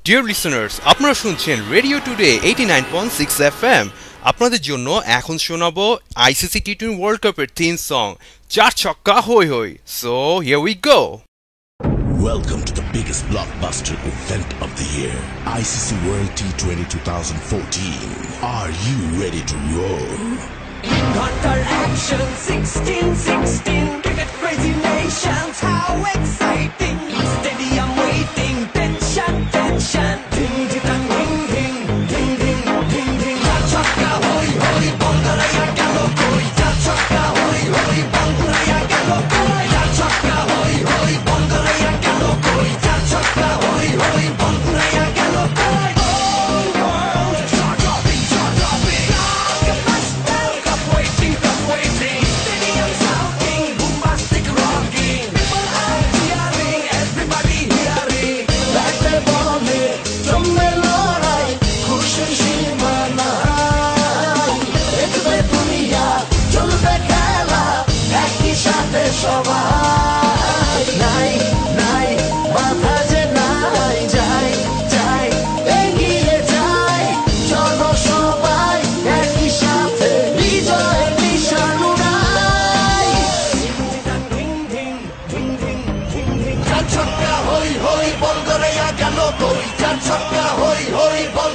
Deer listeners, আপনারা শুনছেন radio today 89.6 FM। আপনাদের জন্য এখন শোনাবো আইসিসি টি20 ওয়ার্ল্ড কাপের থিম সং চার ছক্কা হই হই। So here we go. Welcome to the biggest blockbuster event of the year, ICC World T20 2014. Are you ready to roll? Hunter action 16-16, cricket crazy nations, how exciting! Stadium waiting, tension, tension. Ding ding ding ding ding ding ding ding. Cha chakka hoi hoi, Bangalaya gelo koi. Cha chakka hoi hoi, Bangalaya gelo koi. Cha chakka hoi hoi, Bangalaya gelo koi. Cha chakka hoi hoi, Bangalaya gelo koi. All world, cha-cha-bing, cha-cha-bing. Like a master, cup waiting, stadium shouting, bombastic rocking. People are cheering, everybody hearing. Like the ball, জমে লড়াই, খুশির সীমা নাই। দেখবে দুনিয়া, চলবে খেলা, একই সাথে সবাই। নাই নাই বাধা যে নাই, যাই যাই এগিয়ে যাই। চলো সবাই একই সাথে বিজয়ের নিশান উড়াই। ধিং ধিং ধিং ধিং ধিং ধিং। চার ছক্কা হই হই, বল গড়াইয়া গেল কই। চার ছক্কা হই হই, বল